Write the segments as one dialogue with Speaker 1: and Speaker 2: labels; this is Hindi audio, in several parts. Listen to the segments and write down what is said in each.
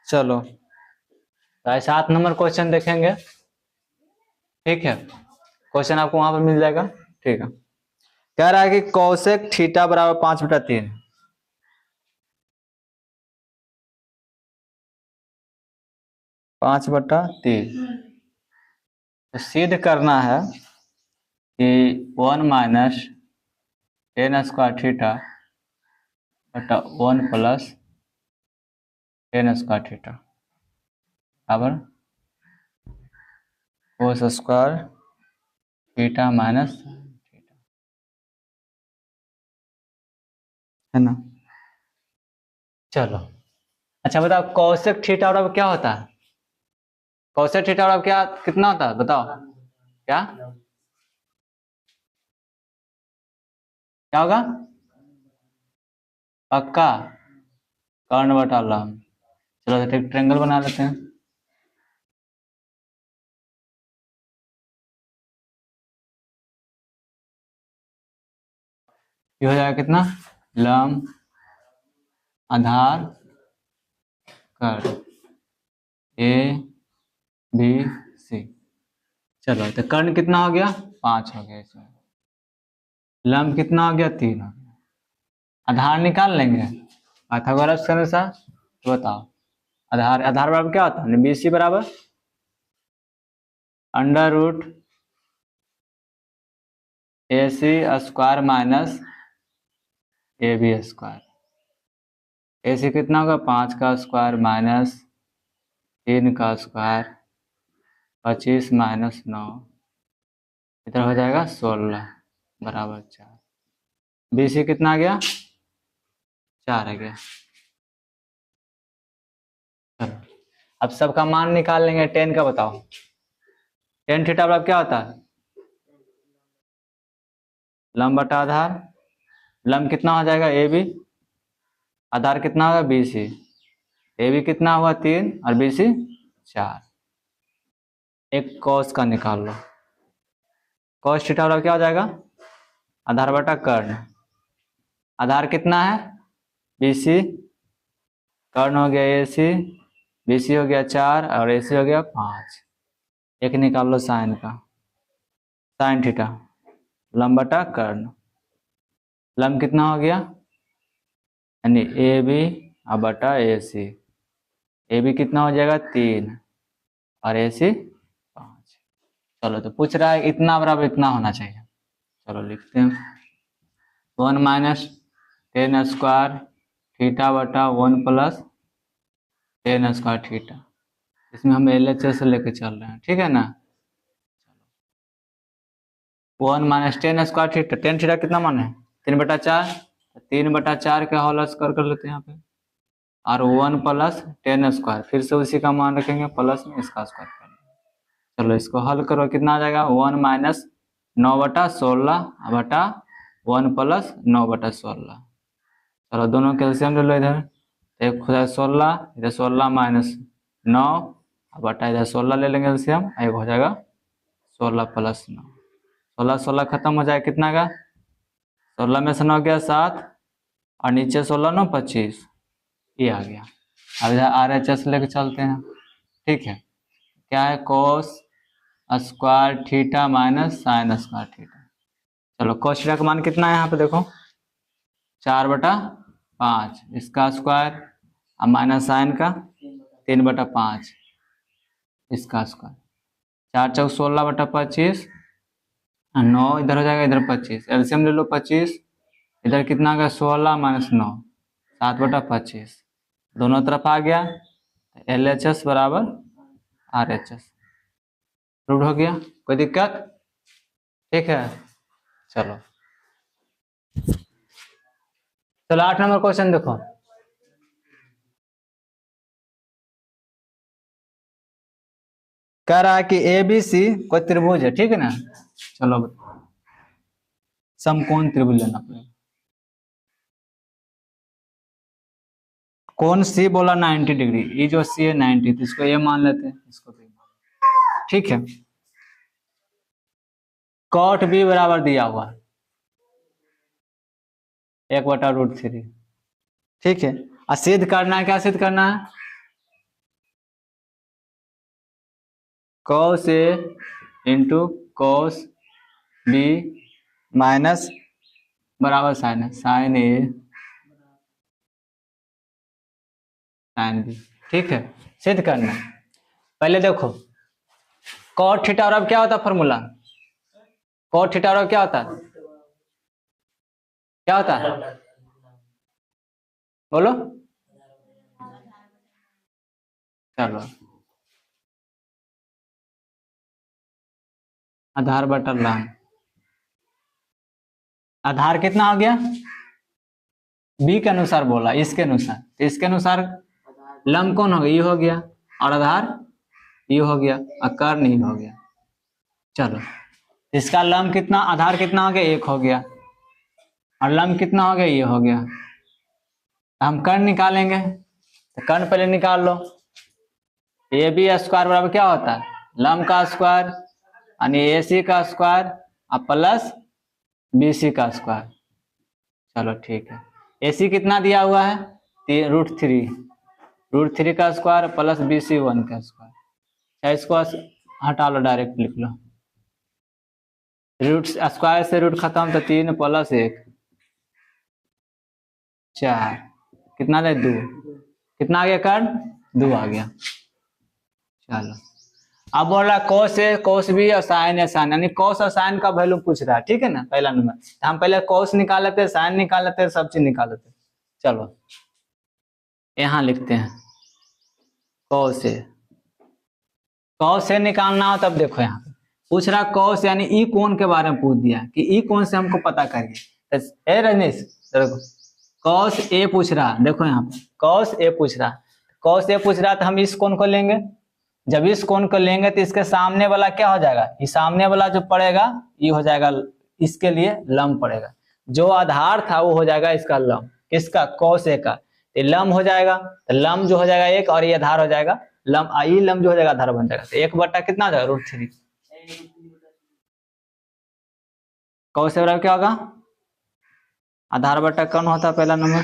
Speaker 1: चलो तो 7 नंबर क्वेश्चन देखेंगे। ठीक है, क्वेश्चन आपको वहां पर मिल जाएगा। ठीक है, कह रहा है कि कौशेक थीटा बराबर 5/3, 5/3। तो सिद्ध करना है कि 1 माइनस टेन स्क्वायर थीटा बटा 1 प्लस टेन स्क्वायर थीटा बराबर cos square theta minus theta, है ना। चलो अच्छा बताओ, कौशिक थीटा बराबर क्या होता है? कौशिक थीटा बराबर क्या कितना होता है बताओ? क्या क्या होगा? पक्का? कर्ण बटा लंब। चलो तो एक ट्रायंगल बना लेते हैं। ये हो जाएगा कितना? लंब आधार कर्ण ए बी सी। चलो तो कर्ण कितना हो गया? 5 हो गया इसमें। लंब कितना हो गया? 3 हो गया। आधार निकाल लेंगे पाइथागोरस के अनुसार। तो बताओ आधार बराबर क्या होता है? BC बराबर under root AC square minus AB square. AC कितना होगा? 5 का स्क्वायर माइनस 3 का स्क्वायर 25 माइनस 9, इधर हो जाएगा 16 बराबर 4। BC कितना आ गया? 4 आ गया। चलो अब सबका मान निकाल लेंगे। 10 का बताओ, 10 थीटा बराबर क्या होता है? लंब बटा आधार। लंब कितना हो जाएगा? AB। आधार कितना होगा? BC। AB कितना हुआ? 3 और BC 4। एक cos का निकाल लो। cos थीटा बराबर क्या हो जाएगा? आधार बटा कर्ण। आधार कितना है? BC। कर्ण हो गया AC। BC हो गया 4 और AC हो गया 5। एक निकाल लो साइन का, साइन थीटा लंब बटा कर्ण। लंब कितना हो गया? यानी AB और बटा AC। AB कितना हो जाएगा? 3 और AC 5। चलो तो पूछ रहा है इतना बराबर इतना होना चाहिए। चलो लिखते हैं 1 माइनस टेन स्क्वायर थीटा बटा 1 प्लस टेन स्क्वायर थीटा। इसमें हम LHS लेके चल रहे हैं, ठीक है ना। 1 minus ten square theta, tan theta कितना मान है? 3/4। 3/4 का होल स्क्वायर कर लेते हैं यहाँ पे, और 1 प्लस टेन स्क्वायर, फिर से उसी का मान रखेंगे प्लस में इसका स्क्वायर कर लेंगे। चलो इसको हल करो, कितना आ जाएगा? 1 माइनस 9/16 बटा 1 प्लस 9/16। चलो दोनों कैल्शियम ले लो इधर, एक हो जाएगा 16, इधर 16 माइनस 9 बटा इधर 16 ले लेंगे कैल्शियम, एक हो जाएगा 16 प्लस 9। 16 16 खत्म हो जाएगा, कितना का? 16 में से 9 गया 7 और नीचे 16 9 25, ये आ गया। अब इधर RHS लेके चलते हैं। ठीक है, क्या है? Cos square theta minus sine square theta. चलो कोस थीटा का मान कितना है यहाँ पे देखो? 4/5 इसका स्क्वायर और माइनस साइन का 3/5 इसका स्क्वायर। 4 चौक 16/25 और 9 इधर हो जाएगा, इधर 25। एलसीएम ले लो 25, इधर कितना का? 16 माइनस 9 7/25, दोनों तरफ आ गया। LHS बराबर RHS प्रूव हो गया। कोई दिक्कत? ठीक है, चलो 8 नंबर क्वेश्चन देखो। कह रहा है कि ABC कोई त्रिभुज है, ठीक है ना। चलो समकोण त्रिभुज लेना पड़ेगा। कोण C बोला 90 डिग्री, ये जो C है 90, तो इसको ये मान लेते हैं, इसको भी। ठीक है, cot B बराबर दिया हुआ 1/√3। ठीक है, और सिद्ध करना है, क्या सिद्ध करना है? cos A into cos B minus बराबर साइन है, साइन A साइन B। ठीक है, सिद्ध करना है। पहले देखो cot थीटा और अब क्या होता है फॉर्मूला, cot थीटा और क्या होता है, क्या होता है बोलो। चलो आधार बटा लंब, आधार कितना हो गया, बी के अनुसार बोला, इसके अनुसार, तो इसके अनुसार लंब कौन हो गया, ये हो गया, और आधार ये हो गया, और कर्ण ये हो गया। चलो इसका लंब कितना, आधार कितना हो गया, 1 हो गया, और लंब कितना हो गया, ये हो गया। हम कर्ण निकालेंगे, तो कर्ण पहले निकाल लो। ए बी स्क्वायर बराबर क्या होता है, लंब का स्क्वायर यानी ए सी का स्क्वायर और प्लस बी सी का स्क्वायर। चलो ठीक है, ए सी कितना दिया हुआ है, √3 का स्क्वायर प्लस बी सी 1 का स्क्वायर। इसको हटा लो, डायरेक्ट लिख लो, रूट स्क्वायर से रूट खत्म, तो 3 प्लस 1 4, कितना दे 2, कितना आ गया कर्ण 2 आ गया। चलो अब बोल रहा cos A cos B और sin A sin, यानी cos और sin का वैल्यू पूछ रहा है, ठीक है ना। पहला नंबर हम पहले cos निकाल लेते हैं, sin निकाल लेते हैं, सब चीज निकाल लेते हैं। चलो यहाँ लिखते हैं cos A निकालना हो तब देखो यहाँ पे पूछ रहा cos, यानी ई कोण के बारे में पूछ दिया कि ई कोण से हमको पता करिए। ए रजनीश देखो cos A पूछ रहा, देखो यहाँ पे cos A पूछ रहा, cos A पूछ रहा तो हम इस कोण को लेंगे। जब इस कोण को लेंगे तो इसके सामने वाला क्या हो जाएगा, ये सामने वाला जो पड़ेगा ये हो जाएगा, इसके लिए लंब पड़ेगा। जो आधार था वो हो जाएगा इसका लंब, किसका, cos A का, तो लंब हो जाएगा, तो लंब जो हो जाएगा 1 और ये आधार हो जाएगा लंब, ये लंब जो हो जाएगा आधार बन जाएगा। तो 1 बटा कितना हो जाएगा √3। cos A बराबर क्या होगा, आधार बटा कौन होता है पहला नंबर।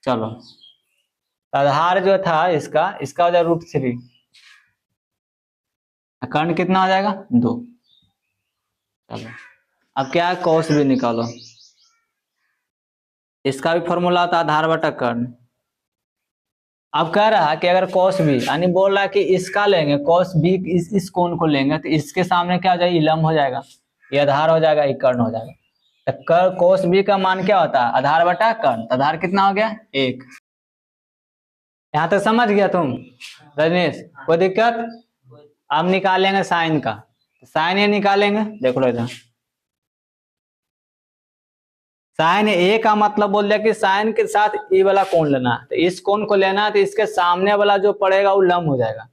Speaker 1: चलो आधार जो था इसका हो जाएगा √3, कर्ण कितना हो जाएगा 2। चलो अब क्या है, cos B निकालो, इसका भी फॉर्मूला होता है आधार बटा कर्ण। अब कह रहा है कि अगर cos B, यानी बोल रहा है कि इसका लेंगे cos B, इस कोण को लेंगे तो इसके सामने क्या हो जाएगा, ये लंब हो जाएगा, ये आधार हो जाएगा, ये कर्ण हो जाएगा। तो cos B का मान क्या होता है, आधार बटा कर्ण, तो आधार कितना हो गया 1। यहाँ तक समझ गया तुम रजनीश, कोई दिक्कत। अब निकालेंगे साइन का, साइन ए निकालेंगे, देख लो इधर साइन ए का मतलब बोल दिया कि साइन के साथ ये वाला कोण लेना, तो इस कोण को लेना है तो इसके सामने वाला जो पड़ेगा वो लंब हो जाएगा,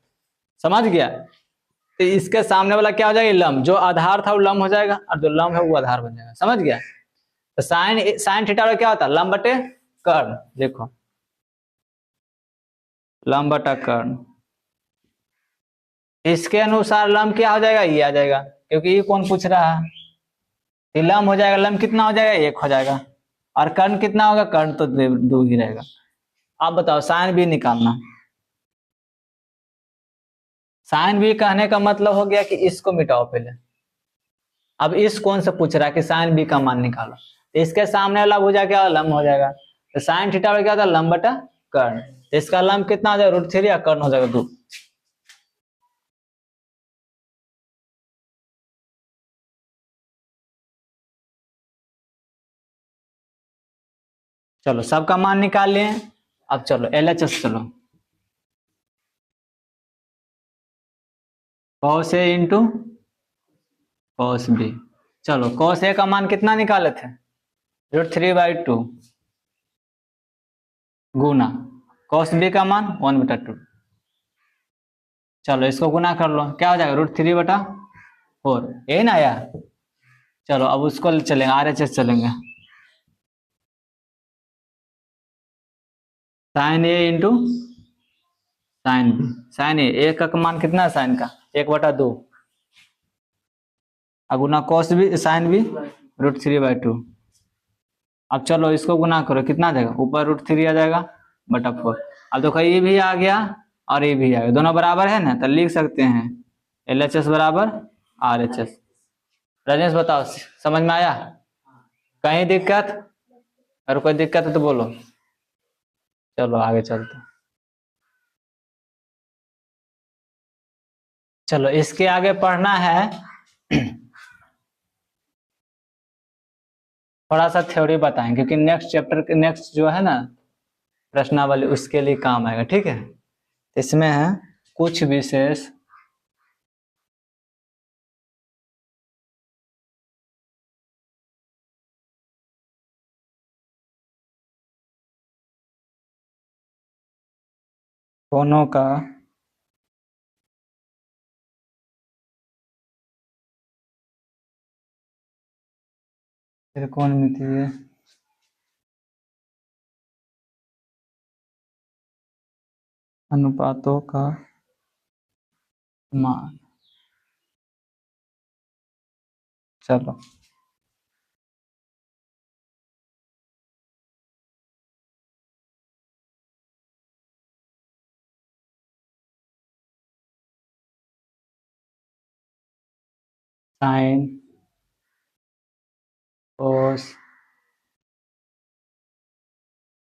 Speaker 1: समझ गया। तो इसके सामने वाला क्या हो जाएगा, लंब, जो आधार था वो लंब हो जाएगा और जो लंब है वो आधार बन जाएगा, समझ गया। तो साइन थीटा क्या होता है, लंब बटे कर्ण, देखो लंब बटा कर्ण, इसके अनुसार लंब क्या हो जाएगा, ये आ जाएगा, क्योंकि ये कौन पूछ रहा है, तो लंब हो जाएगा, लंब कितना हो जाएगा 1 हो जाएगा, और कर्ण कितना होगा, कर्ण तो 2 ही रहेगा। अब बताओ साइन B निकालना, साइन B कहने का मतलब हो गया कि इसको मिटाओ पहले। अब इस कोण से पूछ रहा है कि साइन B का मान निकालो, तो इसके सामने वाला भुजा क्या लंब हो जाएगा, तो साइन थीटा क्या होता है, लंब बटा कर्ण, तो इसका लंब कितना हो जाएगा √3 या कर्ण हो जाएगा 2। चलो सबका मान निकाल लिए। अब चलो LHS, चलो cos A into cos B। चलो cos A का मान कितना निकाले थे, √3/2 गुना cos B का मान 1/2। चलो इसको गुना कर लो, क्या हो जाएगा √3/4, यही ना आया। चलो अब उसको चलेंगे, RHS चलेंगे, sine A into sine B, sine A का मान कितना है, साइन का 1/2 गुना cos B साइन B √3/2। अब चलो इसको गुना करो, कितना देगा, ऊपर √3 आ जाएगा बटा 4। अब देखो ये भी आ गया और ये भी आ गया, दोनों बराबर है ना, तो लिख सकते हैं LHS बराबर RHS। रजनीश बताओ, समझ में आया? कहीं दिक्कत? अगर कोई दिक्कत है तो बोलो। चलो आगे चलते। चलो इसके आगे पढ़ना है थोड़ा सा थ्योरी बताएं, क्योंकि नेक्स्ट चैप्टर नेक्स्ट जो है ना प्रश्नावली उसके लिए काम आएगा, ठीक है। इसमें है कुछ विशेष कोणों का त्रिकोणमितीय अनुपातों का मान। चलो साइन कोस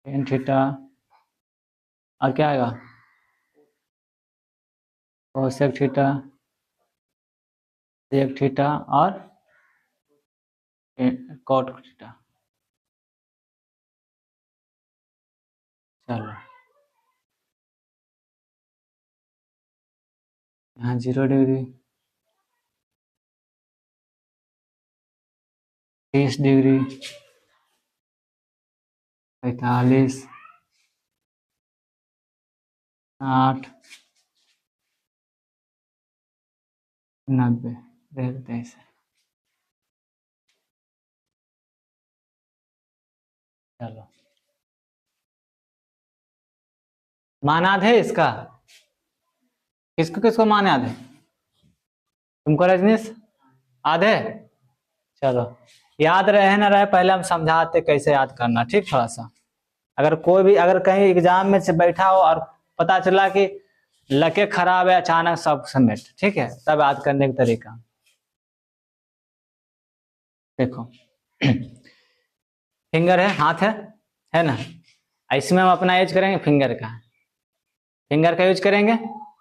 Speaker 1: टेन थीटा और क्या आएगा कोसेक थीटा सेक थीटा और कॉट थीटा। चलो यहाँ 0 डिग्री 30 डिग्री 45 60 90 दे देते हैं इसे। चलो मान याद है इसका? किसको किसको मान याद है? तुमको रजनीश याद है? चलो याद रहे ना रहे पहले हम समझाते कैसे याद करना, ठीक। थोड़ा सा अगर कोई भी अगर कहीं एग्जाम में से बैठा हो और पता चला कि लके खराब है अचानक सब समेट, ठीक है, तब याद करने का तरीका देखो। फिंगर है, हाथ है ना, इसमें हम अपना यूज करेंगे फिंगर का यूज करेंगे,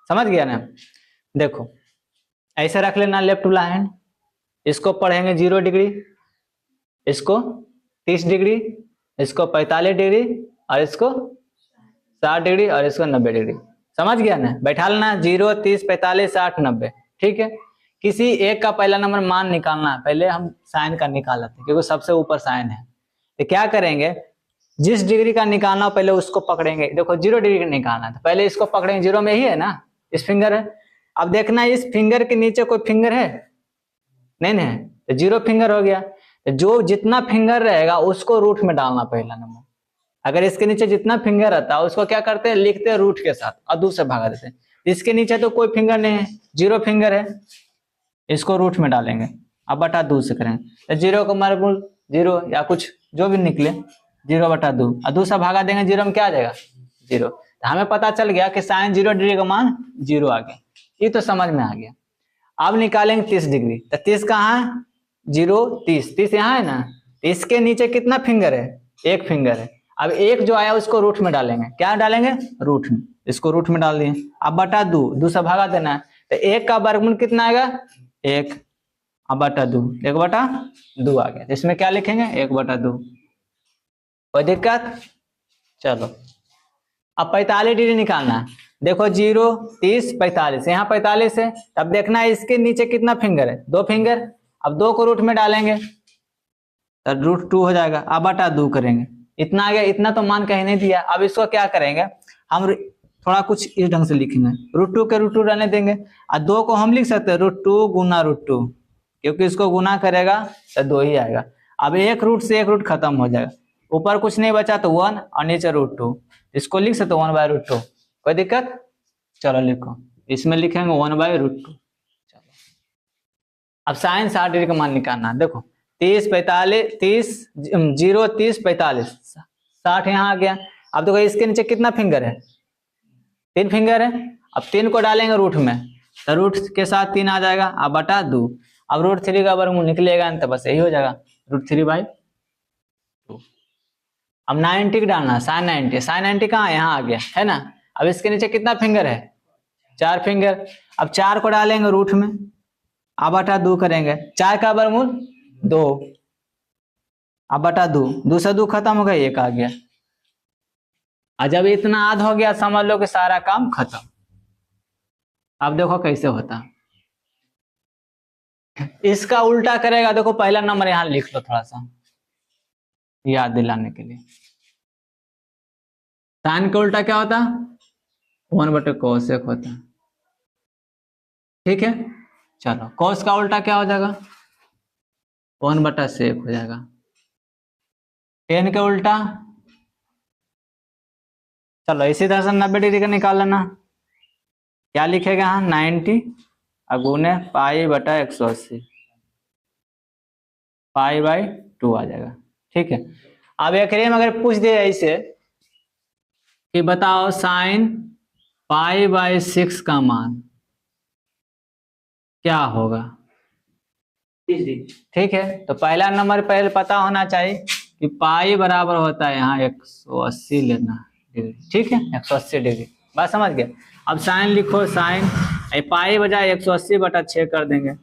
Speaker 1: समझ गया ना। देखो ऐसे रख लेना लेफ्ट वाला हैंड, इसको पढ़ेंगे 0 डिग्री, इसको 30 डिग्री, इसको 45 डिग्री और इसको 60 डिग्री और इसको 90 डिग्री। समझ गया ना? बैठा लेना 0 30 45 60 90, ठीक है। किसी एक का पहला नंबर मान निकालना है, पहले हम साइन का निकाल लेते हैं क्योंकि सबसे ऊपर साइन है। तो क्या करेंगे, जिस डिग्री का निकालना हो पहले उसको पकड़ेंगे। देखो 0 डिग्री का निकालना है तो पहले इसको पकड़ेंगे, 0 में ही है ना, इस फिंगर है। अब देखना इस फिंगर के नीचे कोई फिंगर है? नहीं है, तो 0 फिंगर हो गया। तो जो जितना फिंगर रहेगा उसको रूट में डालना पहला नंबर। अगर इसके नीचे जितना फिंगर रहता है उसको क्या करते हैं, लिखते हैं रूट के साथ और 2 से भागा देते हैं। इसके नीचे तो कोई फिंगर नहीं है, 0 फिंगर है, इसको रूट में डालेंगे, अब बटा 2 से करेंगे तो 0 को मार्बुल 0 या कुछ जो भी निकले 0 बटा 2 और 2 से भागा देंगे, 0 में क्या आ जाएगा 0। तो हमें पता चल गया कि साइन 0 डिग्री का मान 0 आ गया, ये तो समझ में आ गया। अब निकालेंगे 30 डिग्री, तो 30 कहाँ है, 0 30 यहाँ है ना, तो इसके नीचे कितना फिंगर है, 1 फिंगर है। अब 1 जो आया उसको रूट में डालेंगे, क्या डालेंगे रूट में, इसको रूट में डाल दिए। अब बटा 2 से भागा देना है, तो 1 का वर्गमूल कितना आएगा 1, अब बटा 2 1 बटा 2 आ गया। इसमें क्या लिखेंगे 1 बटा 2, कोई दिक्कत? चलो अब 45 डिग्री निकालना है। देखो 0 30 45, यहाँ 45 है, तब देखना है इसके नीचे कितना फिंगर है, 2 फिंगर। अब 2 को रूट में डालेंगे तो √2 हो जाएगा, अब बटा 2 करेंगे, इतना आ गया। इतना तो मान कहीं नहीं दिया। अब इसको क्या करेंगे हम, थोड़ा कुछ इस ढंग से लिखेंगे, √2 के √2 रहने देंगे और 2 को हम लिख सकते हैं √2 गुना √2, क्योंकि इसको गुना करेगा तो 2 ही आएगा। अब एक रूट से एक रूट खत्म हो जाएगा, ऊपर कुछ नहीं बचा तो 1 और नीचे √2, इसको लिख सकते 1/√2, कोई दिक्कत? चलो लिखो, इसमें लिखेंगे 1/√2। चलो अब साइन 60 डिग्री का मान निकालना है। देखो 30 45 30 0 30 45 60 यहाँ आ गया। अब देखो इसके नीचे कितना फिंगर है, 3 फिंगर है। अब 3 को डालेंगे रूट में तो रूट के साथ 3 आ जाएगा, अब बटा 2। अब √3 का वर्गमूल निकलेगा तो बस यही हो जाएगा, √3/2। अब 90 डालना है, sin 90 कहाँ है, यहाँ आ गया है ना। अब इसके नीचे कितना फिंगर है, 4 फिंगर। अब 4 को डालेंगे रूट में, अब बटा 2 करेंगे, 4 का वर्गमूल 2, अब बटा 2, 2 से 2 खत्म हो गया, 1 आ गया। और जब इतना आध हो गया समझ लो कि सारा काम खत्म। अब देखो कैसे होता, इसका उल्टा करेगा। देखो पहला नंबर यहां लिख लो थोड़ा सा याद दिलाने के लिए। साइन का उल्टा क्या होता, 1/cos होता, ठीक है। चलो cos का उल्टा क्या हो जाएगा, 1/sec हो जाएगा। tan के उल्टा, चलो इसी तरह से 90 डिग्री का निकाल लेना। क्या लिखेगा यहाँ, 90 गुने π/180, π/2 आ जाएगा, ठीक है। अब एक में अगर पूछ दे ऐसे कि बताओ sin π/6 का मान क्या होगा, ठीक है। तो पहला नंबर पहले पता होना चाहिए कि पाई बराबर होता है यहाँ 180 लेना डिग्री, ठीक है, 180 डिग्री, बात समझ गए। अब साइन लिखो, साइन पाई बजाय 180/6 कर देंगे,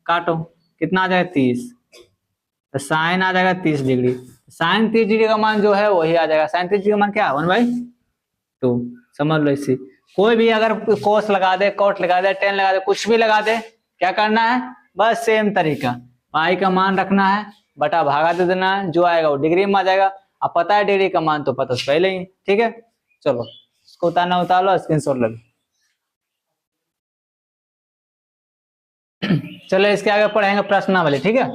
Speaker 1: काटो कितना आ जाएगा 30, तो साइन आ जाएगा 30 डिग्री। साइन 30 डिग्री का मान जो है वही आ जाएगा, साइन 30 डिग्री का मान क्या है 1/2, समझ लो। इसी कोई भी अगर कोस लगा दे, कॉट लगा दे, टेन लगा दे, कुछ भी लगा दे, क्या करना है, बस सेम तरीका, पाई का मान रखना है, बटा भागा दे देना है, जो आएगा वो डिग्री में आ जाएगा। अब पता है डिग्री का मान तो पता है पहले ही, ठीक है। चलो इसको उतारना उतार लो, स्क्रीनशॉट ले लो। चलो इसके आगे पढ़ेंगे प्रश्नावली, ठीक है।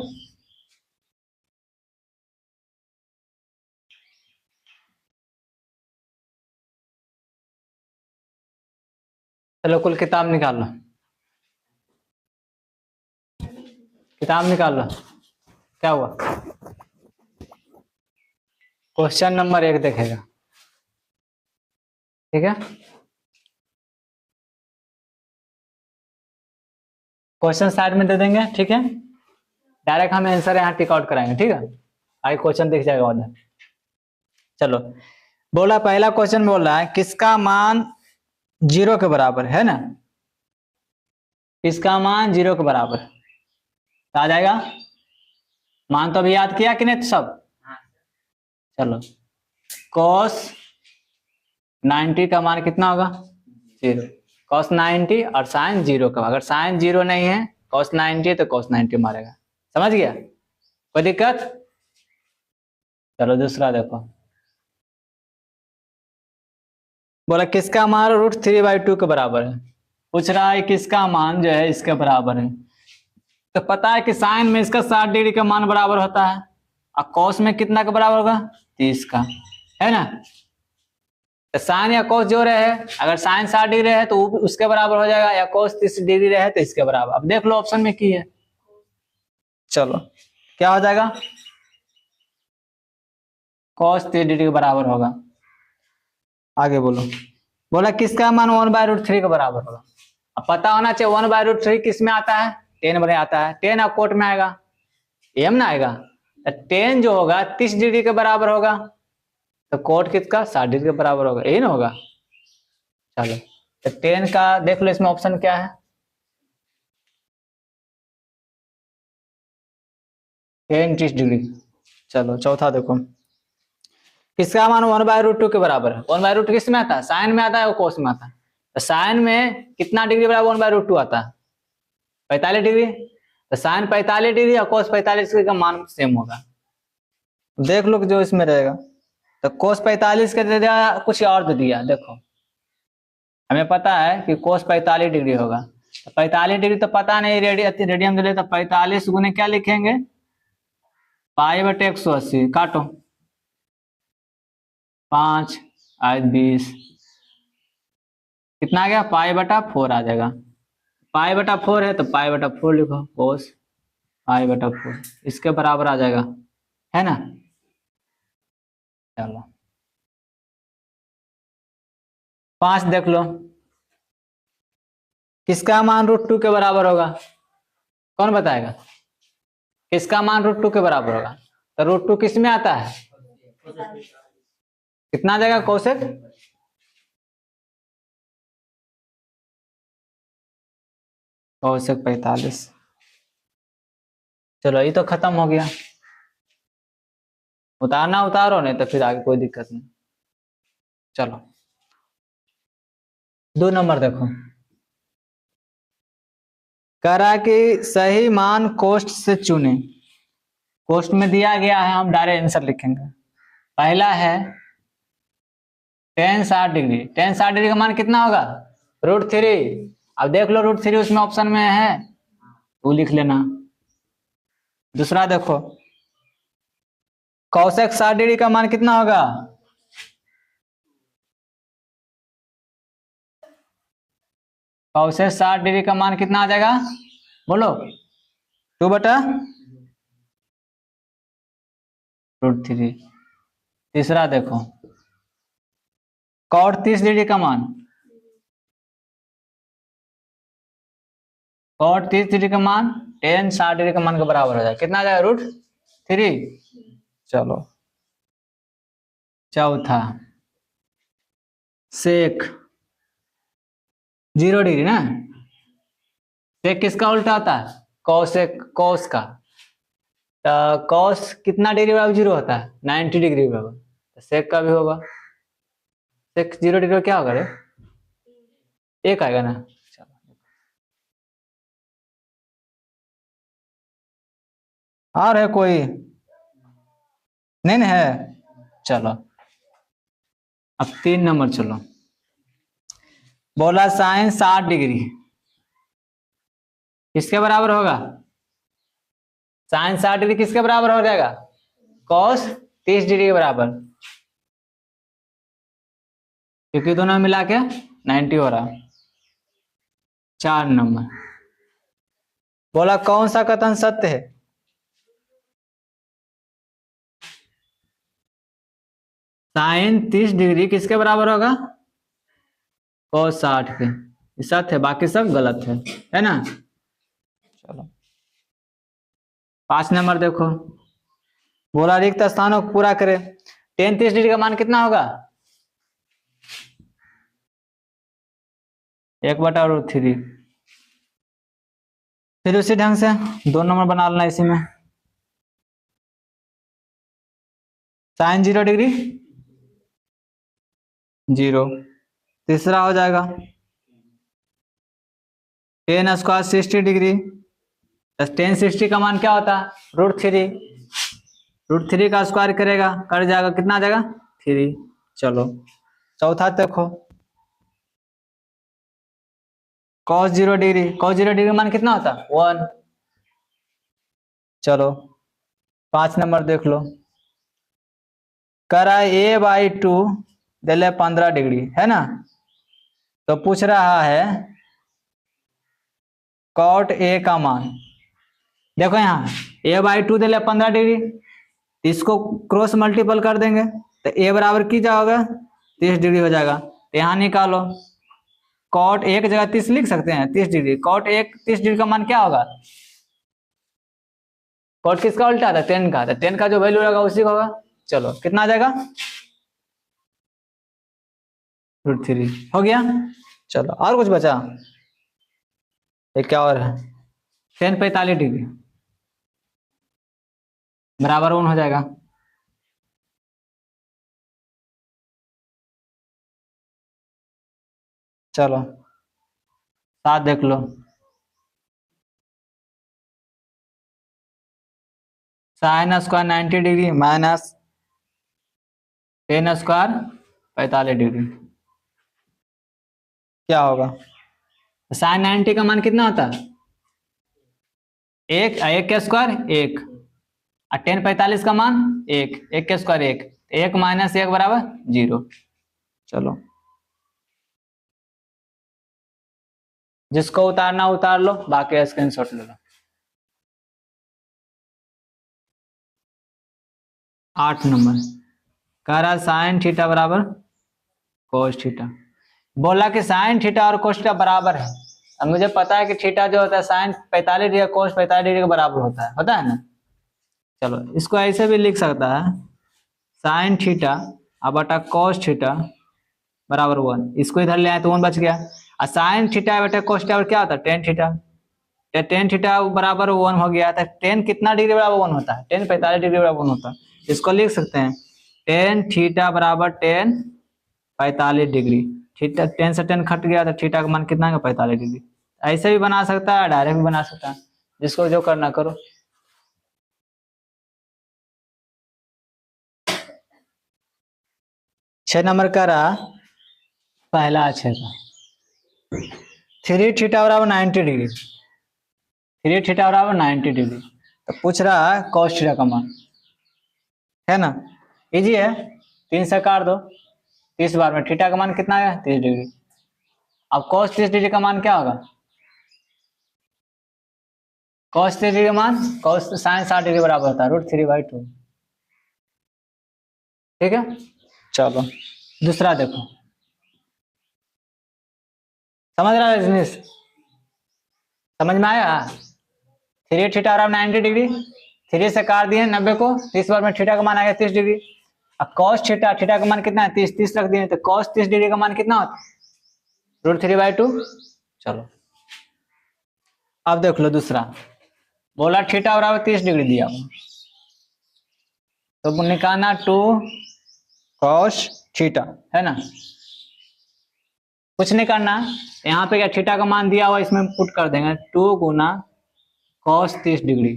Speaker 1: चलो कुल किताब निकाल लो, किताब निकाल लो। क्या हुआ, क्वेश्चन नंबर 1 देखेगा, ठीक है। क्वेश्चन साइड में दे देंगे, ठीक है। डायरेक्ट हम आंसर यहाँ टिक आउट कराएंगे, ठीक है। आगे क्वेश्चन दिख जाएगा उधर। चलो बोला, पहला क्वेश्चन बोल रहा है किसका मान 0 के बराबर है ना, किसका मान 0 के बराबर आ जाएगा। मान तो अभी याद किया कि नहीं तो सब, चलो cos 90 का मान कितना होगा 0, cos 90 और sin 0 का, अगर sin 0 नहीं है cos 90 तो cos 90 मारेगा, समझ गया, कोई दिक्कत। चलो दूसरा देखो, बोला किसका मान √3/2 के बराबर है, पूछ रहा है किसका मान जो है इसके बराबर है। तो पता है कि साइन में इसका 60 डिग्री का मान बराबर होता है, और कॉस में कितना का बराबर होगा 30 का, है ना। तो साइन या कॉस जो रहे, अगर साइन 60 डिग्री है तो उसके बराबर हो जाएगा, या कॉस 30 डिग्री रहे तो इसके बराबर। अब देख लो ऑप्शन में की है, चलो क्या हो जाएगा, कॉस 30 डिग्री के बराबर होगा। आगे बोलो, बोला किसका मान 1/√3 के बराबर होगा। अब पता होना चाहिए 1/√3 किस में आता है, 10 में आता है, 10 अब कोट में आएगा, एम ना आएगा, तो 10 जो होगा 30 डिग्री के बराबर होगा, तो कोट किसका 60 डिग्री के बराबर होगा, यही ना होगा। चलो तो 10 का देख लो, इसमें ऑप्शन क्या है, 10 30 डिग्री। चलो चौथा देखो, किसका मान 1/√2 के बराबर है। 1/√2 किस में आता है, साइन में आता है, वो कोस में आता है। तो साइन में कितना डिग्री बराबर 1/√2 आता है 45 डिग्री, तो साइन 45 डिग्री और कोस 45 डिग्री का मान सेम होगा। देख लो जो इसमें रहेगा, तो कोस 45 का दे दिया, कुछ और दे दिया, देखो हमें पता है कि कोस 45 डिग्री होगा, तो 45 डिग्री तो पता नहीं, रेडियम दे, तो 45 गुने क्या लिखेंगे π/180, काटो 5 आज 20, कितना आ गया π/4 आ जाएगा, π/4 है तो π/4 लिखो, कोस π/4 इसके बराबर आ जाएगा, है ना। चलो 5 देख लो, किसका मान √2 के बराबर होगा? कौन बताएगा? किसका मान √2 के बराबर होगा? तो √2 किस में आता है? कितना आ जाएगा कोसेक? कोसेक 45। चलो ये तो खत्म हो गया। उतारना उतारो, नहीं तो फिर आगे कोई दिक्कत नहीं। चलो 2 नंबर देखो, कह रहा है कि सही मान कोष्ठ से चुने। कोष्ठ में दिया गया है, हम डायरेक्ट आंसर लिखेंगे। पहला है tan 60 डिग्री। tan 60 डिग्री का मान कितना होगा? √3। अब देख लो √3 उसमें ऑप्शन में है, वो लिख लेना। दूसरा देखो, कोसेक 60 डिग्री का मान कितना होगा? कोसेक 60 डिग्री का मान कितना आ जाएगा? बोलो। 2/√3। तीसरा देखो, cot 30 डिग्री का मान, cot 30 डिग्री का मान tan 60 डिग्री का मान के बराबर हो जाएगा। कितना आ जाएगा? √3। चलो चौथा, सेक 0 डिग्री ना, सेक किसका उल्टा होता है? कोसेक, कोस का। तो कॉस कितना डिग्री बराबर 0 होता है? 90 डिग्री बराबर। तो सेक का भी होगा, सेक 0 डिग्री क्या होगा रे? 1 आएगा ना। चलो और है कोई? नहीं ना है। चलो अब 3 नंबर चलो, बोला साइन 60 डिग्री किसके बराबर होगा? साइन 60 डिग्री किसके बराबर हो जाएगा? कॉस 30 डिग्री के बराबर, क्योंकि दोनों मिला के 90 हो रहा। 4 नंबर, बोला कौन सा कथन सत्य है? साइन 30 डिग्री किसके बराबर होगा? cos 60 के। सत्य है, बाकी सब गलत है ना। चलो 5 नंबर देखो, बोला रिक्त स्थानों को पूरा करे। tan 30 डिग्री का मान कितना होगा? 1/√3। फिर उसी ढंग से 2 नंबर बना लेना इसी में, साइन 0 डिग्री 0। तीसरा हो जाएगा tan स्क्वायर 60 डिग्री, tan 60 का मान क्या होता है? √3। √3 का स्क्वायर करेगा, कट जाएगा, कितना आ जाएगा? 3। चलो चौथा देखो, cos 0 डिग्री, cos 0 डिग्री का मान कितना होता है? 1। चलो 5 नंबर देख लो, करा a/2 दिले 15 डिग्री है ना, तो पूछ रहा है cot a का मान। देखो यहाँ a/2 दिले 15 डिग्री, इसको क्रॉस मल्टीपल कर देंगे तो a बराबर की जाओगे 30 डिग्री हो जाएगा। तो यहाँ निकालो, cot 1 जगह 30 लिख सकते हैं, 30 डिग्री। cot 1 30 डिग्री का मान क्या होगा? cot किसका उल्टा था? tan का। तो tan का जो वैल्यू रहेगा उसी का होगा। चलो कितना आ जाएगा? √3 हो गया। चलो और कुछ बचा? एक क्या और है, tan 45 डिग्री बराबर 1 हो जाएगा। चलो 7 देख लो, sine square 90 degree minus tan square 45 degree क्या होगा? साइन 90 का मान कितना होता है? 1 का स्क्वायर 1, और tan 45 का मान 1 का स्क्वायर 1, 1 माइनस 1 बराबर 0। चलो जिसको उतारना उतार लो, बाकी स्क्रीनशॉट ले लो। 8 नंबर, कह रहा साइन थीटा बराबर कोस थीटा। बोला कि साइन थीटा और कोस थीटा बराबर है, अब मुझे पता है कि थीटा जो होता है साइन 45 डिग्री कोस 45 डिग्री के बराबर होता है ना। चलो इसको ऐसे भी लिख सकता है, साइन थीटा अब बटा कॉस थीटा बराबर 1। इसको इधर ले आए तो 1 बच गया। और साइन थीटा बटा कॉस थीटा क्या होता है, टेन थीटा। टेन थीटा बराबर 1 हो गया था। टेन कितना डिग्री बराबर 1 होता है, टेन 45 डिग्री बराबर 1 होता है। इसको लिख सकते हैं टेन थीटा बराबर टेन 45 डिग्री। थीटा टेन से टेन कट गया तो थीटा का मान कितना है, 45 डिग्री। ऐसे भी बना सकता है, डायरेक्ट भी बना सकता है, जिसको जो करना करो। छह नंबर का रहा पहला छह का, थ्री थीटा बराबर 90 डिग्री। थ्री थीटा बराबर 90 डिग्री। तो पूछ रहा है कॉस थीटा का मान, है ना। इजी है, 3 से काट दो, 30 बार में थीटा का मान कितना है, 30 डिग्री। अब कॉस 30 डिग्री का मान क्या होगा, कॉस 30 डिग्री का मान कॉस साइन 60 डिग्री बराबर होता है √3/2। ठीक है। चलो दूसरा देखो, समझ रहा है रजनीश, समझ में आया। थ्री थीटा बराबर 90 डिग्री, 3 से काट दिए 90 को, 30 बार में थीटा का मान आ गया 30 डिग्री। अब कॉस थीटा, थीटा का मान कितना है, 30, 30 रख दिए तो कॉस 30 डिग्री का मान कितना होता है, √3/2। चलो अब देख लो दूसरा, बोला थीटा बराबर 30 डिग्री दिया, तो निकालना 2 कॉस थीटा, है ना। कुछ नहीं करना, यहाँ पे क्या थीटा का मान दिया हुआ इसमें पुट कर देंगे, 2 गुना कॉस 30 डिग्री।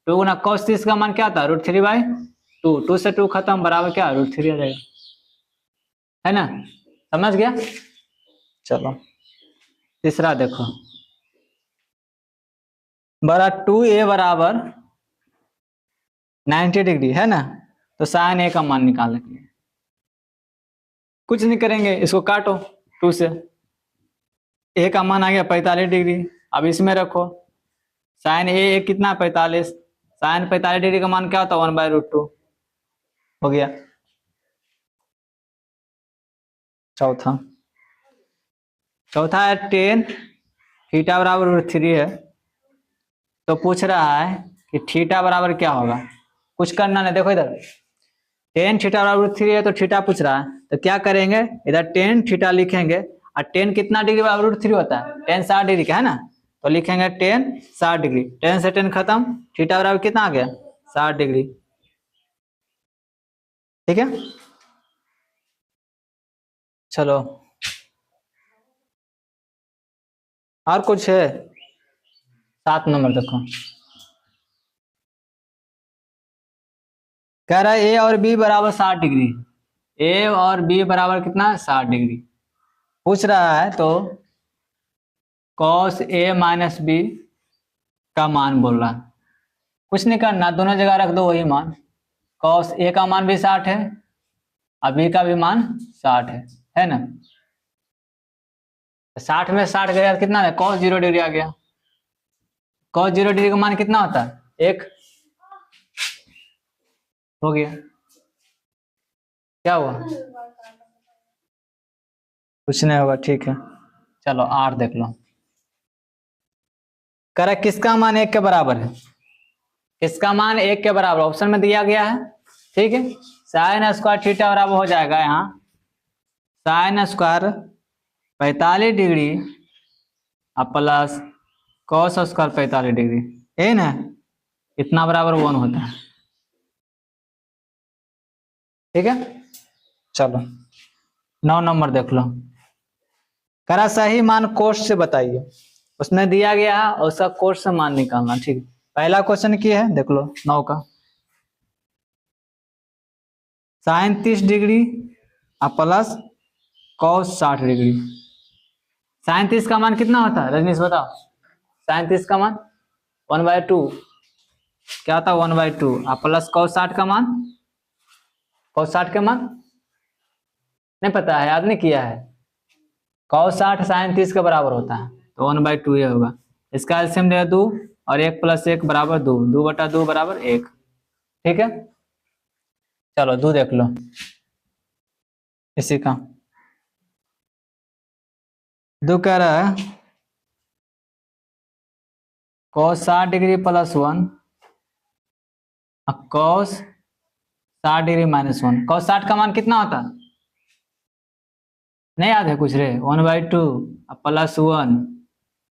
Speaker 1: 2 गुना कॉस 30 का मान क्या था, √3/2। 2 से 2 खत्म बराबर क्या, √3 आ जाएगा, है ना। समझ गया। चलो तीसरा देखो, बड़ा 2a बराबर 90 डिग्री, है ना। तो साइन a का मान निकालने के लिए कुछ नहीं करेंगे, इसको काटो 2 से, a का मान आ गया 45 डिग्री। अब इसमें रखो साइन ए कितना 45, साइन 45 डिग्री का मान क्या होता है, 1/√2 हो गया। चौथा, चौथा है टेन थीटा बराबर √3 है। तो पूछ रहा है कि थीटा बराबर क्या होगा, कुछ करना नहीं, देखो इधर टेन थीटा बराबर √3 है, तो थीटा पूछ रहा है तो क्या करेंगे, इधर टेन थीटा लिखेंगे। और टेन कितना डिग्री बराबर √3 होता है, टेन 60 डिग्री का, है ना। तो लिखेंगे टेन 60 डिग्री, टेन से टेन खत्म, थीटा बराबर कितना आ गया, 60 डिग्री। ठीक है। चलो और कुछ है, 7 नंबर देखो, कह रहा है ए और बी बराबर 60 डिग्री। ए और बी बराबर कितना, 60 डिग्री पूछ रहा है। तो कॉस ए माइनस बी का मान बोल रहा है, कुछ नहीं करना, दोनों जगह रख दो वही मान। कॉस ए का मान भी 60 है और बी का भी मान 60 है ना। 60 में 60 गया कितना है, कॉस 0 डिग्री आ गया। कॉस 0 डिग्री का मान कितना होता है, 1 हो गया। क्या हुआ, कुछ नहीं होगा, ठीक है। चलो 8 देख लो, कह रहा किसका मान 1 के बराबर है, किसका मान 1 के बराबर ऑप्शन में दिया गया है। ठीक है, साइन स्क्वायर थीटा बराबर हो जाएगा यहाँ साइन स्क्वायर 45 डिग्री और प्लस कॉस स्क्वायर 45 डिग्री, है ना, इतना बराबर 1 होता है। ठीक है। चलो 9 नंबर देख लो, करा सही मान कोस से बताइए, उसमें दिया गया है और उसका कोस से मान निकालना। ठीक है, पहला क्वेश्चन क्या है देख लो 9 का, साइन 30 डिग्री और प्लस कॉस 60 डिग्री। साइन 30 का मान कितना होता है रजनीश बताओ, साइन 30 का मान 1/2 क्या होता है, 1/2 और प्लस कॉस 60 का मान, कॉस 60 का मान नहीं पता है, याद नहीं किया है। कॉस 60 साइन 30 के बराबर होता है, तो 1/2 ये होगा। इसका एलसीएम ले 2 और 1 + 1 बराबर 2, 2/2 बराबर 1। ठीक है। चलो 2 देख लो, इसी का 2 कह रहा है cos 60 degree plus 1 cos 60 degree minus 1। cos 60 का मान कितना होता? नहीं याद है कुछ रे? 1/2 प्लस 1,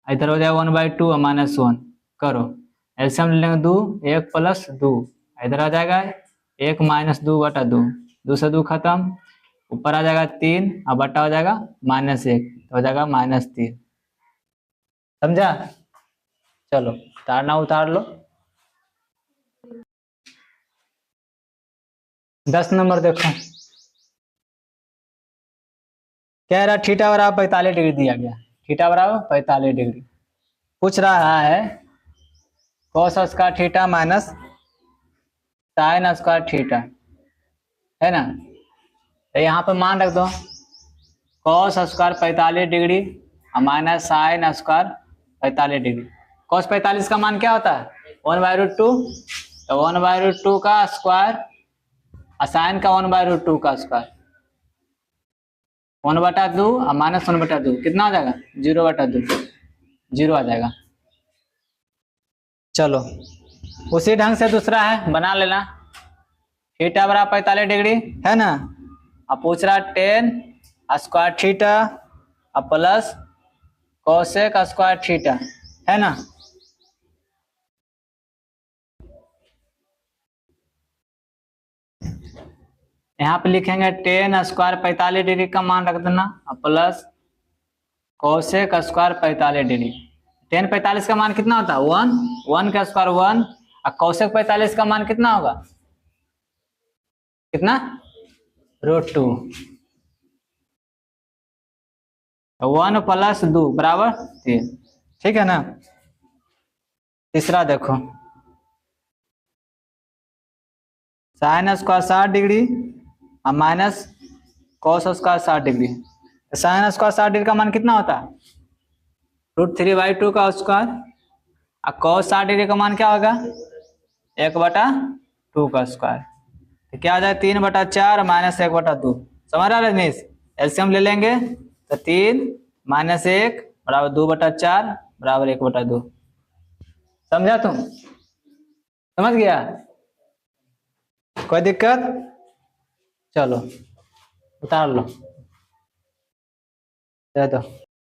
Speaker 1: इधर हो जाएगा 1/2 और माइनस 1। करो एलसीएम ले लेंगे 2, 1 प्लस 2, इधर आ जाएगा 1 माइनस 2/2, 2 से 2 खत्म, ऊपर आ जाएगा 3 और बटा हो जाएगा -1, तो हो जाएगा -3। समझा? चलो उतारना उतार लो। 10 नंबर देखो, कह रहा थीटा बराबर 45 डिग्री दिया गया, थीटा बराबर 45 डिग्री। पूछ रहा है cos square theta minus sine square theta, है ना? तो यहाँ पर मान रख दो cos स्क्वायर 45 डिग्री और minus sine square 45 degree. cos 45 का मान क्या होता है? 1/√2, तो 1/√2 का स्क्वायर और साइन का 1/√2 का स्क्वायर, 1/2 और माइनस 1/2 कितना आ जाएगा? 0/2, 0 आ जाएगा। चलो उसी ढंग से दूसरा है, बना लेना। थीटा बराबर 45 डिग्री है ना, अब पूछ रहा 10 स्क्वायर थीटा और प्लस कोसेक स्क्वायर थीटा, है ना? यहाँ पे लिखेंगे 10 स्क्वायर 45 डिग्री का मान रख देना और प्लस कोसेक स्क्वायर 45 डिग्री। 10 45 का मान कितना होता है? 1, 1 का स्क्वायर 1 और कोसेक 45 का मान कितना होगा? कितना? √2। 1 प्लस 2 बराबर 3, ठीक है ना? तीसरा देखो, साइन स्क्वायर 60 डिग्री और minus cos square 60 degree. Sine square 60 degree का मान कितना होता है? √3/2 का स्क्वायर और कॉस 60 डिग्री का मान क्या होगा? 1/2 का स्क्वायर, तो क्या आ जाए? 3/4 माइनस 1/2। समझ रहा है रजनीश? एलसीएम ले लेंगे तो 3 माइनस 1 बराबर 2/4 बराबर 1/2। समझा तुम? समझ गया? कोई दिक्कत? चलो उतार लो, दे दो।